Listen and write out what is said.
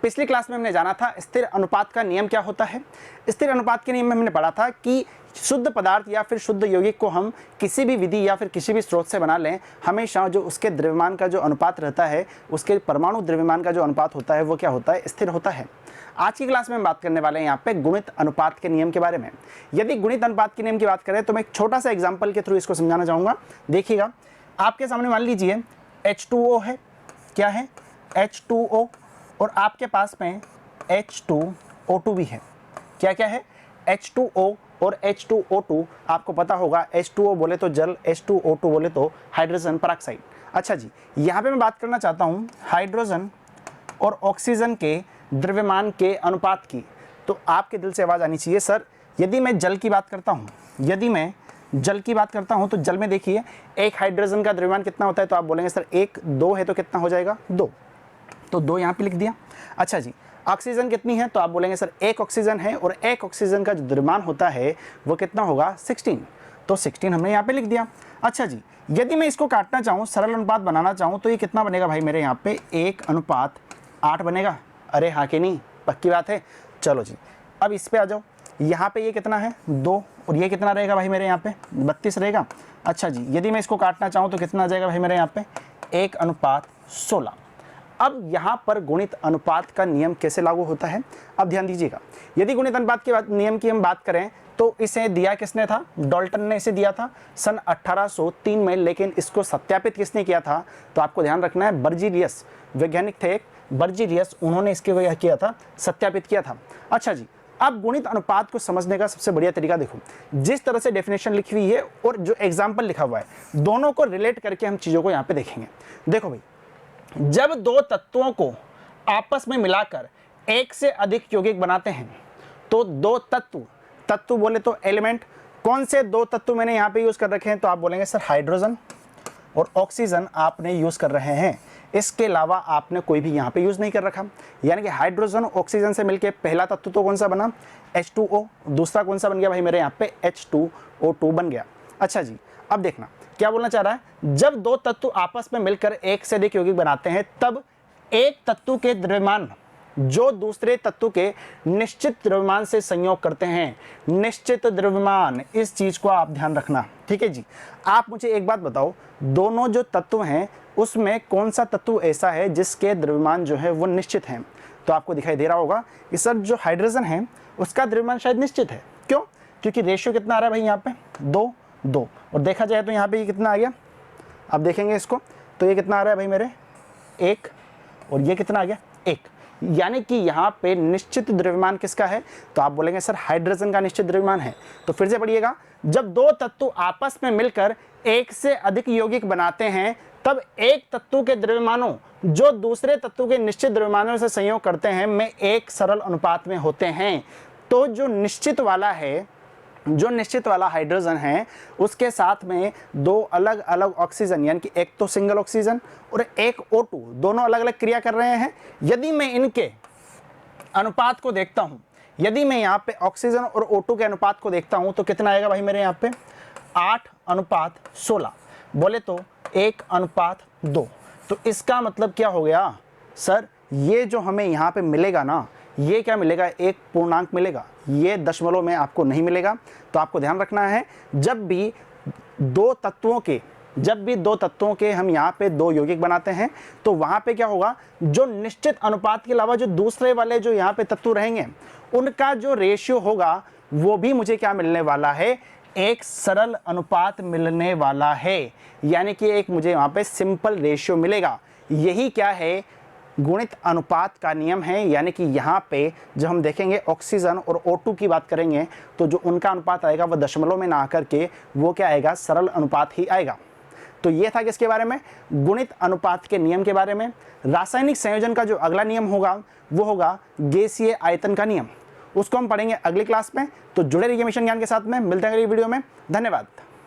पिछली क्लास में हमने जाना था स्थिर अनुपात का नियम क्या होता है। स्थिर अनुपात के नियम में हमने पढ़ा था कि शुद्ध पदार्थ या फिर शुद्ध यौगिक को हम किसी भी विधि या फिर किसी भी स्रोत से बना लें, हमेशा जो उसके द्रव्यमान का जो अनुपात रहता है, उसके परमाणु द्रव्यमान का जो अनुपात होता है वो क्या होता है, स्थिर होता है। आज की क्लास में हम बात करने वाले हैं यहाँ पे गुणित अनुपात के नियम के बारे में। यदि गुणित अनुपात के नियम की बात करें तो मैं एक छोटा सा एग्जाम्पल के थ्रू इसको समझाना चाहूँगा। देखिएगा, आपके सामने मान लीजिए H2O है, क्या है H2O, और आपके पास में H2O2 भी है। क्या क्या है, H2O और H2O2। आपको पता होगा H2O बोले तो जल, H2O2 बोले तो हाइड्रोजन पेरोक्साइड। अच्छा जी, यहाँ पे मैं बात करना चाहता हूँ हाइड्रोजन और ऑक्सीजन के द्रव्यमान के अनुपात की। तो आपके दिल से आवाज़ आनी चाहिए, सर यदि मैं जल की बात करता हूँ, यदि मैं जल की बात करता हूँ तो जल में देखिए एक हाइड्रोजन का द्रव्यमान कितना होता है, तो आप बोलेंगे सर 1 2 है तो कितना हो जाएगा 2, तो 2 यहाँ पे लिख दिया। अच्छा जी, ऑक्सीजन कितनी है, तो आप बोलेंगे सर 1 ऑक्सीजन है और 1 ऑक्सीजन का जो द्रव्यमान होता है वो कितना होगा 16, तो 16 हमने यहाँ पे लिख दिया। अच्छा जी, यदि मैं इसको काटना चाहूँ, सरल अनुपात बनाना चाहूँ, तो ये कितना बनेगा भाई मेरे यहाँ पे 1:8 बनेगा। अरे हाँ कि नहीं, पक्की बात है। चलो जी, अब इस पे आ जाओ, यहाँ पे ये कितना है 2 और ये कितना रहेगा भाई मेरे यहाँ पे 32 रहेगा। अच्छा जी, यदि मैं इसको काटना चाहूँ तो कितना आ जाएगा भाई मेरे यहाँ पे 1:16। अब यहाँ पर गुणित अनुपात का नियम कैसे लागू होता है, अब ध्यान दीजिएगा। यदि गुणित अनुपात के नियम की हम बात करें तो इसे दिया किसने था, डाल्टन ने इसे दिया था सन 1803 में, लेकिन इसको सत्यापित किसने किया था, तो आपको ध्यान रखना है बर्जीलियस, वैज्ञानिक थे एक बर्जीलियस, उन्होंने इसके वजह किया था, सत्यापित किया था। अच्छा जी, अब गुणित अनुपात को समझने का सबसे बढ़िया तरीका देखो, जिस तरह से डेफिनेशन लिखी हुई है और जो एग्जाम्पल लिखा हुआ है, दोनों को रिलेट करके हम चीज़ों को यहाँ पे देखेंगे। देखो भाई, जब दो तत्वों को आपस में मिलाकर एक से अधिक यौगिक बनाते हैं तो दो तत्व बोले तो एलिमेंट, कौन से दो तत्व मैंने यहाँ पे यूज कर रखे हैं, तो आप बोलेंगे सर हाइड्रोजन और ऑक्सीजन आपने यूज कर रहे हैं, इसके अलावा आपने कोई भी यहाँ पे यूज नहीं कर रखा। यानी कि हाइड्रोजन ऑक्सीजन से मिलके पहला तत्व तो कौन सा बना H2O, दूसरा कौन सा बन गया भाई मेरे यहाँ पे H2O2 बन गया। अच्छा जी, अब देखना क्या बोलना चाह रहा है, जब दो तत्व आपस में मिलकर एक से अधिक यौगिक बनाते हैं तब एक तत्व के द्रव्यमान जो दूसरे तत्व के निश्चित द्रव्यमान से संयोग करते हैं, निश्चित द्रव्यमान, इस चीज को आप ध्यान रखना, ठीक है जी। आप मुझे एक बात बताओ, दोनों जो तत्व हैं उसमें कौन सा तत्व ऐसा है जिसके द्रव्यमान जो है वो निश्चित है, तो आपको दिखाई दे रहा होगा कि सर जो हाइड्रोजन है उसका द्रव्यमान शायद निश्चित है। क्यों, क्योंकि रेशियो कितना आ रहा है भाई यहाँ पे 2 और देखा जाए तो यहाँ पे ये कितना आ गया, अब देखेंगे इसको तो ये कितना आ रहा है भाई मेरे 1 और ये कितना आ गया 1, यानी कि यहाँ पे निश्चित द्रव्यमान किसका है, तो आप बोलेंगे सर हाइड्रोजन का निश्चित द्रव्यमान है। तो फिर से पढ़िएगा, जब दो तत्व आपस में मिलकर एक से अधिक यौगिक बनाते हैं तब एक तत्व के द्रव्यमानों जो दूसरे तत्व के निश्चित द्रव्यमानों से संयोग करते हैं में एक सरल अनुपात में होते हैं। तो जो निश्चित वाला हाइड्रोजन है उसके साथ में दो अलग अलग ऑक्सीजन, यानी कि एक तो सिंगल ऑक्सीजन और एक O2, दोनों अलग अलग क्रिया कर रहे हैं। यदि मैं इनके अनुपात को देखता हूं, यदि मैं यहाँ पे ऑक्सीजन और O2 के अनुपात को देखता हूं तो कितना आएगा भाई मेरे यहाँ पे 8:16, बोले तो 1:2। तो इसका मतलब क्या हो गया सर, ये जो हमें यहाँ पे मिलेगा ना, ये क्या मिलेगा, एक पूर्णांक मिलेगा, ये दशमलव में आपको नहीं मिलेगा। तो आपको ध्यान रखना है, जब भी दो तत्वों के हम यहाँ पे दो यौगिक बनाते हैं तो वहाँ पे क्या होगा, जो निश्चित अनुपात के अलावा जो दूसरे वाले जो यहाँ पे तत्व रहेंगे उनका जो रेशियो होगा वो भी मुझे क्या मिलने वाला है, एक सरल अनुपात मिलने वाला है, यानी कि एक मुझे वहाँ पे सिंपल रेशियो मिलेगा। यही क्या है, गुणित अनुपात का नियम है। यानी कि यहाँ पे जब हम देखेंगे ऑक्सीजन और O2 की बात करेंगे तो जो उनका अनुपात आएगा वह दशमलव में ना आकर के वो क्या आएगा, सरल अनुपात ही आएगा। तो ये था किसके बारे में, गुणित अनुपात के नियम के बारे में। रासायनिक संयोजन का जो अगला नियम होगा वो होगा गैसीय आयतन का नियम, उसको हम पढ़ेंगे अगली क्लास में। तो जुड़े रहिए मिशन ज्ञान के साथ में, मिलते हैं अगली वीडियो में। धन्यवाद।